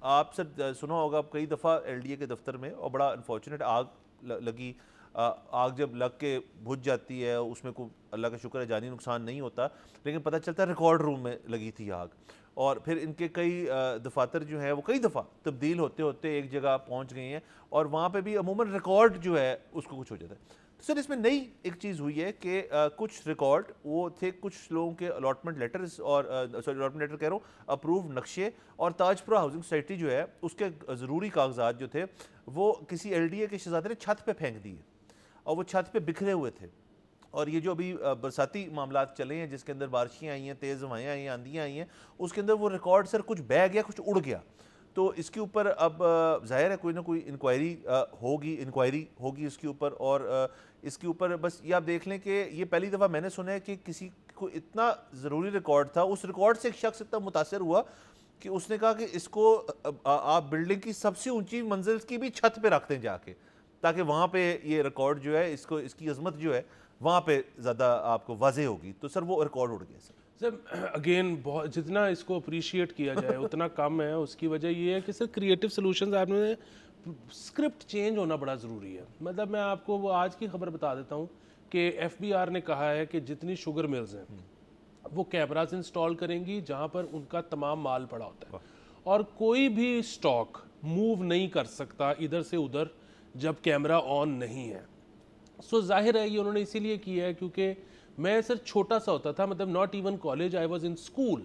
آپ سر سنا ہوگا کئی دفعہ LDA کے دفتر میں، اور بڑا انفارچونیٹ آگ لگی، آگ جب لگ کے بجھ جاتی ہے اس میں کوئی اللہ کا شکر ہے جانی نقصان نہیں ہوتا، لیکن پتہ چلتا ہے ریکارڈ روم میں لگی تھی آگ، اور پھر ان کے کئی دفاتر جو ہیں وہ کئی دفعہ تبدیل ہوتے ہوتے ایک جگہ پہنچ گئی ہیں، اور وہاں پہ بھی عموماً ریکارڈ جو ہے اس کو کچھ ہو جاتا ہے۔ سر اس میں نئی ایک چیز ہوئی ہے کہ کچھ ریکارڈ وہ تھے کچھ لوگوں کے الاٹمنٹ لیٹرز، اور الاٹمنٹ لیٹر کہہ رہا ہوں، اپروو نقشے، اور تاج پورہ ہاؤسنگ سوسائٹی جو ہے اس کے ضروری کاغذات جو تھے وہ کسی LDA کے شہزادے نے چھت پہ پھینک دیے، اور وہ چھت پہ بکھرے ہوئے تھے۔ اور یہ جو ابھی برساتی معاملات چلے ہیں جس کے اندر بارشیں آئی ہیں، تیز ہوائیں آئی ہیں، آندیاں آئی ہیں، اس کے اندر وہ ریکارڈ سر کچھ بہہ گیا، کچھ اڑ گیا۔ تو اس کے اوپر اب ظاہر ہے کوئی نہ کوئی انکوائری ہوگی اس کے اوپر، اور اس کے اوپر بس یہ آپ دیکھ لیں کہ یہ پہلی دفعہ میں نے سنا ہے کہ کسی کو اتنا ضروری ریکارڈ تھا، اس ریکارڈ سے ایک شخص اتنا متاثر ہوا کہ اس نے کہا کہ اس کو آپ بلڈنگ کی سب سے اونچی منزل کی بھی چھت پہ رکھتے ہیں جا کے، تاکہ وہاں پہ یہ ریکارڈ جو ہے اس کی عظمت جو ہے وہاں پہ زیادہ آپ کو واضح ہوگی۔ تو سر وہ ریکارڈ اڑ گیا سر اگین بہت جتنا اس کو اپریشیٹ کیا جائے اتنا کم ہے۔ اس کی وجہ یہ ہے کہ سر کریٹو سلوشنز آپ نے اسکرپٹ چینج ہونا بڑا ضروری ہے۔ مطلب میں آپ کو وہ آج کی خبر بتا دیتا ہوں کہ FBR نے کہا ہے کہ جتنی شوگر ملز ہیں وہ کیمراز انسٹال کریں گی جہاں پر ان کا تمام مال پڑا ہوتا ہے، اور کوئی بھی سٹاک موو نہیں کر سکتا ادھر سے ادھر جب کیمرہ آن نہیں ہے۔ سو ظاہر ہے یہ انہوں نے اسی لیے کیا ہے کیونکہ میں سر چھوٹا سا ہوتا تھا، مطلب not even college, I was in school,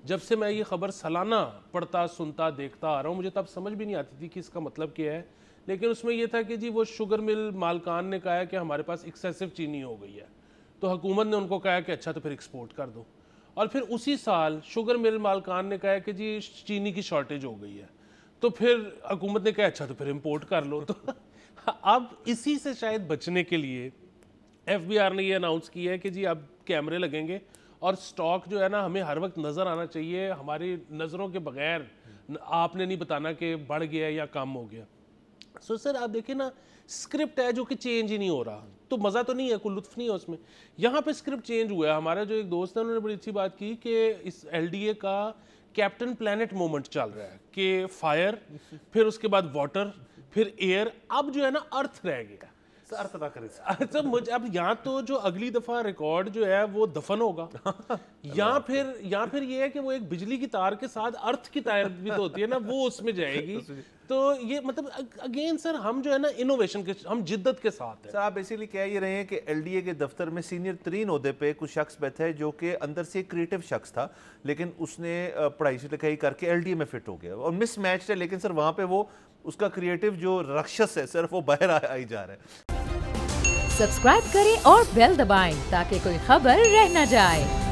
جب سے میں یہ خبر سالانہ پڑھتا سنتا دیکھتا آ رہا ہوں، مجھے تب سمجھ بھی نہیں آتی تھی کہ اس کا مطلب کیا ہے، لیکن اس میں یہ تھا کہ جی وہ شوگر مل مالکان نے کہا ہے کہ ہمارے پاس ایکسیسو چینی ہو گئی ہے، تو حکومت نے ان کو کہا کہ اچھا تو پھر ایکسپورٹ کر دو، اور پھر اسی سال شوگر مل مالکان نے کہا ہے کہ جی چینی کی شارٹیج ہو گئی ہے، تو پھر حکومت نے کہا اچھا تو پھر امپورٹ کر لو۔ تو اب اسی سے شاید بچنے کے لیے FBR نے یہ اناؤنس کیا ہے کہ جی اب کیمرے لگیں گے، اور سٹاک جو ہے نا ہمیں ہر وقت نظر آنا چاہیے، ہماری نظروں کے بغیر آپ نے نہیں بتانا کہ بڑھ گیا یا کم ہو گیا۔ سو سر آپ دیکھیں نا اسکرپٹ ہے جو کہ چینج ہی نہیں ہو رہا، تو مزہ تو نہیں ہے، کوئی لطف نہیں ہے اس میں۔ یہاں پہ اسکرپٹ چینج ہوا ہے۔ ہمارا جو ایک دوست ہے انہوں نے بڑی اچھی بات کی کہ اس LDA کا کیپٹن پلانٹ مومنٹ چل رہا ہے کہ فائر، پھر اس کے بعد واٹر، پھر ایئر، اب جو ہے نا ارتھ رہ گیا۔ اب یہاں تو جو اگلی دفعہ ریکارڈ جو ہے وہ دفن ہوگا، یا پھر یہ ہے کہ وہ ایک بجلی کی تار کے ساتھ ارتھ کی تار بھی تو ہوتی ہے نا، وہ اس میں جائے گی۔ تو یہ مطلب اگین سر ہم جو ہے نا انوویشن کے، ہم جدت کے ساتھ ہیں۔ سر آپ بیسیکلی کہہ یہ رہے ہیں کہ LDA کے دفتر میں سینئر ترین عہدے پہ کچھ شخص بیٹھا ہے جو کہ اندر سے ایک کریٹو شخص تھا، لیکن اس نے پڑھائی سے لکھائی کر کے LDA میں فٹ ہو گیا اور مس میچ ہے، لیکن سر وہاں پہ وہ اس کا کریٹو جو رخصص ہے سر وہ باہر آئی جا رہا ہے۔ سبسکرائب کریں اور بیل دبائیں تاکہ کوئی خبر رہ نہ جائے۔